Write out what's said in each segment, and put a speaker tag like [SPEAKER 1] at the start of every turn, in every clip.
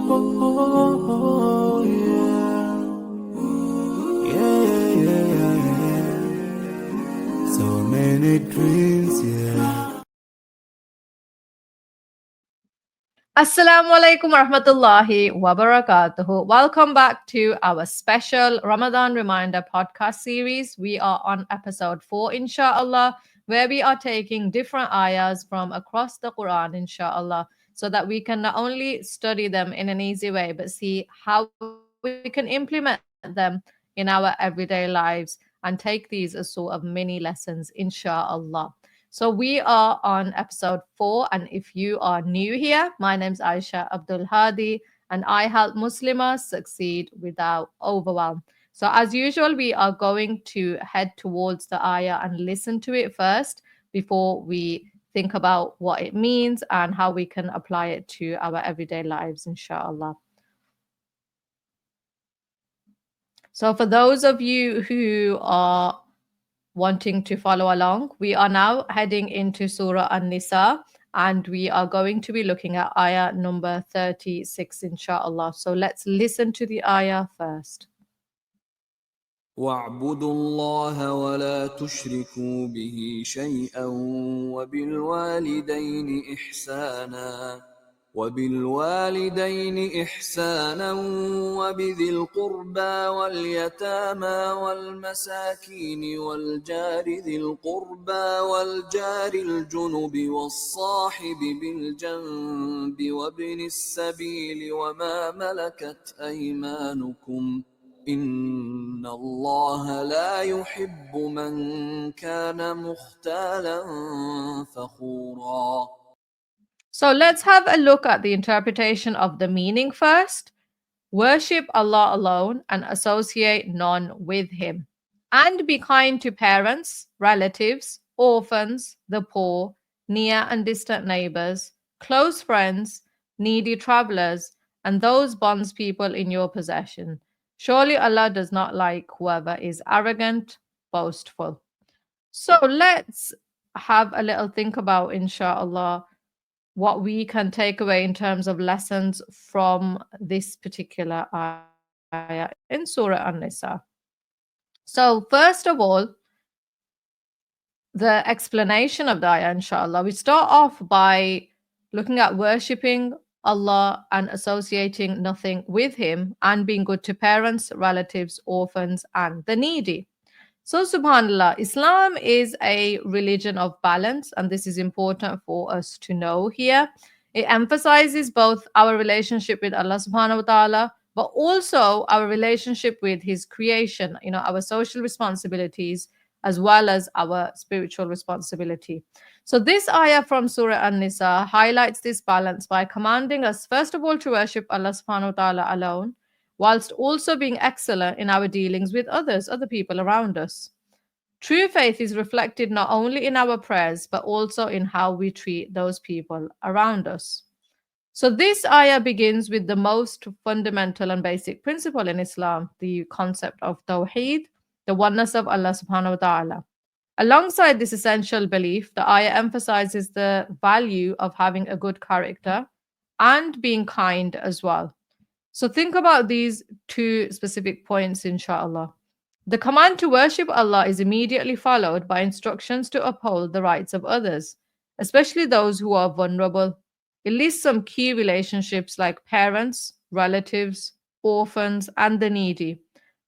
[SPEAKER 1] Oh, yeah. Yeah, yeah, yeah, yeah. So many dreams, yeah.
[SPEAKER 2] Assalamu alaikum warahmatullahi wabarakatuh. Welcome back to our special Ramadan Reminder podcast series. We are on episode 4, inshallah, where we are taking different ayahs from across the Quran, inshallah, so that we can not only study them in an easy way, but see how we can implement them in our everyday lives and take these as sort of mini lessons, inshallah. So we are on episode 4, and if you are new here, my name's Aisha Abdul Hadi, and I help Muslims succeed without overwhelm. So as usual, we are going to head towards the ayah and listen to it first before we think about what it means and how we can apply it to our everyday lives, inshallah. So for those of you who are wanting to follow along, we are now heading into Surah An-Nisa, and we are going to be looking at ayah number 36, inshallah. So let's listen to the ayah first.
[SPEAKER 3] واعبدوا الله ولا تشركوا به شيئا وبالوالدين إحسانا وبذي القربى واليتامى والمساكين والجار ذي القربى والجار الجنب والصاحب بالجنب وابن السبيل وما ملكت أيمانكم إن الله لا يحب من كان مختالا فخورا.
[SPEAKER 2] So let's have a look at the interpretation of the meaning first. Worship Allah alone and associate none with Him. And be kind to parents, relatives, orphans, the poor, near and distant neighbors, close friends, needy travelers, and those bondspeople in your possession. Surely Allah does not like whoever is arrogant, boastful. So let's have a little think about, inshallah, what we can take away in terms of lessons from this particular ayah in Surah An-Nisa. So, first of all, the explanation of the ayah, inshallah, we start off by looking at worshipping Allah and associating nothing with Him and being good to parents, relatives, orphans, and the needy. So, subhanAllah, Islam is a religion of balance, and this is important for us to know here. It emphasizes both our relationship with Allah subhanahu wa ta'ala, but also our relationship with His creation, our social responsibilities, as well as our spiritual responsibility. So, this ayah from Surah An Nisa highlights this balance by commanding us, first of all, to worship Allah subhanahu wa ta'ala alone, whilst also being excellent in our dealings with others, other people around us. True faith is reflected not only in our prayers, but also in how we treat those people around us. So, this ayah begins with the most fundamental and basic principle in Islam, the concept of Tawheed, the oneness of Allah subhanahu wa ta'ala. Alongside this essential belief, the ayah emphasizes the value of having a good character and being kind as well. So think about these two specific points, inshallah. The command to worship Allah is immediately followed by instructions to uphold the rights of others, especially those who are vulnerable. It lists some key relationships like parents, relatives, orphans, and the needy,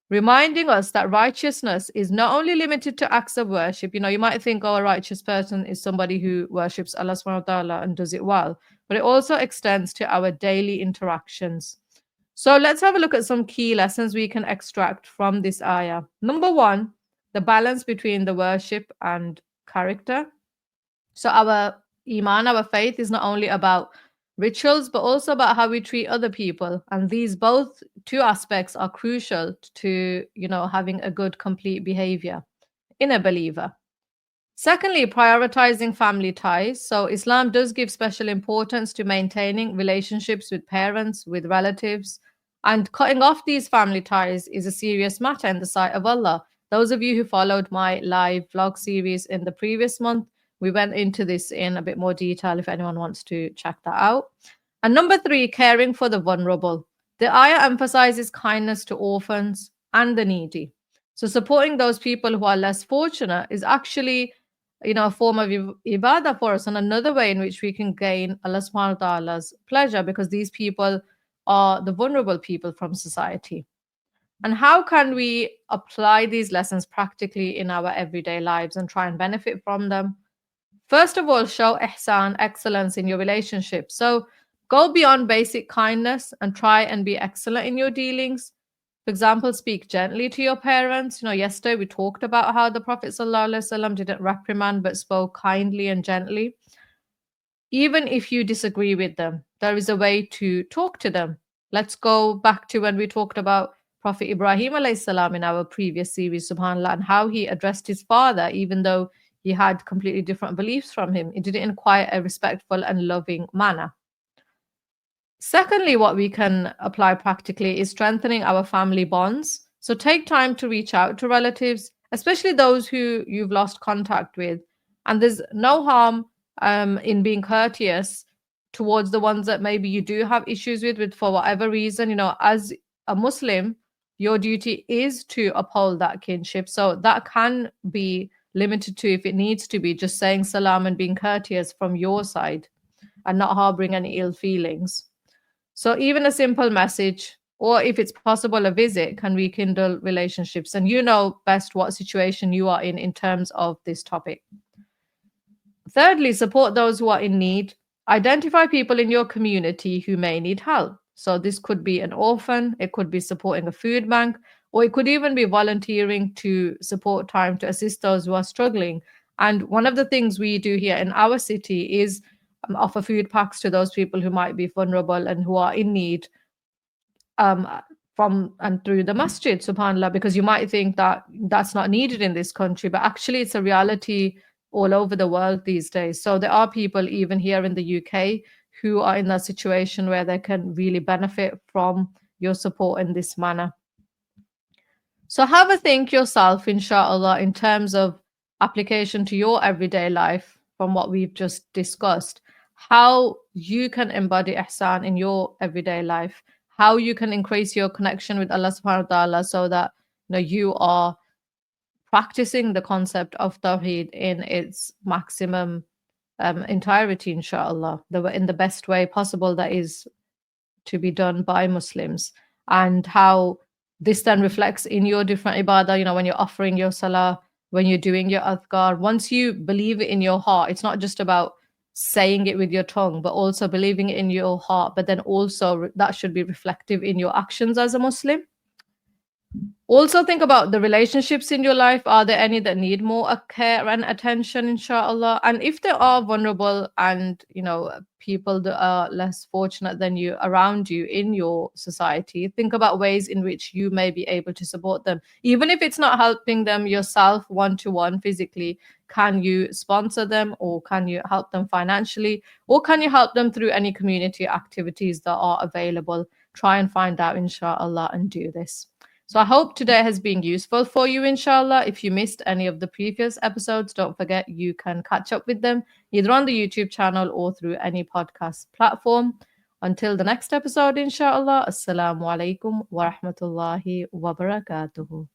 [SPEAKER 2] reminding us that righteousness is not only limited to acts of worship. You might think, oh, a righteous person is somebody who worships Allah subhanahu wa ta'ala and does it well, but it also extends to our daily interactions. So let's have a look at some key lessons we can extract from this ayah. Number one, the balance between the worship and character. So our iman, our faith, is not only about rituals, but also about how we treat other people. And these both two aspects are crucial to, having a good, complete behavior in a believer. Secondly, prioritizing family ties. So, Islam does give special importance to maintaining relationships with parents, with relatives, and cutting off these family ties is a serious matter in the sight of Allah. Those of you who followed my live vlog series in the previous month, we went into this in a bit more detail if anyone wants to check that out. And number 3, caring for the vulnerable. The ayah emphasizes kindness to orphans and the needy. So supporting those people who are less fortunate is actually, a form of ibadah for us, and another way in which we can gain Allah subhanahu wa ta'ala's pleasure, because these people are the vulnerable people from society. And how can we apply these lessons practically in our everyday lives and try and benefit from them? First of all, show ihsan, excellence in your relationship. So go beyond basic kindness and try and be excellent in your dealings. For example, speak gently to your parents. Yesterday we talked about how the Prophet ﷺ didn't reprimand but spoke kindly and gently. Even if you disagree with them, there is a way to talk to them. Let's go back to when we talked about Prophet Ibrahim alayhi salam in our previous series, subhanAllah, and how he addressed his father, even though he had completely different beliefs from him. He did it in quite a respectful and loving manner. Secondly, what we can apply practically is strengthening our family bonds. So take time to reach out to relatives, especially those who you've lost contact with. And there's no harm in being courteous towards the ones that maybe you do have issues with for whatever reason. As a Muslim, your duty is to uphold that kinship. So that can be limited to, if it needs to be, just saying salam and being courteous from your side and not harboring any ill feelings. So even a simple message, or if it's possible, a visit, can rekindle relationships. And you know best what situation you are in terms of this topic. Thirdly, support those who are in need. Identify people in your community who may need help. So this could be an orphan, it could be supporting a food bank, or it could even be volunteering to support time to assist those who are struggling. And one of the things we do here in our city is offer food packs to those people who might be vulnerable and who are in need, um, from and through the masjid, subhanallah, because you might think that that's not needed in this country, but actually it's a reality all over the world these days. So there are people even here in the UK who are in that situation where they can really benefit from your support in this manner. So have a think yourself, inshallah, in terms of application to your everyday life from what we've just discussed, how you can embody ihsan in your everyday life, how you can increase your connection with Allah subhanahu wa ta'ala so that you are practicing the concept of Tawheed in its maximum entirety, inshallah, in the best way possible that is to be done by Muslims, and how this then reflects in your different ibadah, when you're offering your salah, when you're doing your adhkar. Once you believe it in your heart, it's not just about saying it with your tongue, but also believing it in your heart, but then also that should be reflective in your actions as a Muslim. Also think about the relationships in your life. Are there any that need more care and attention, inshallah? And if there are vulnerable and people that are less fortunate than you around you in your society, think about ways in which you may be able to support them. Even if it's not helping them yourself one-to-one physically, can you sponsor them, or can you help them financially, or can you help them through any community activities that are available? Try and find out, inshallah, and do this. So I hope today has been useful for you, inshallah. If you missed any of the previous episodes, don't forget you can catch up with them either on the YouTube channel or through any podcast platform. Until the next episode, inshallah, assalamu alaikum wa rahmatullahi wa barakatuhu.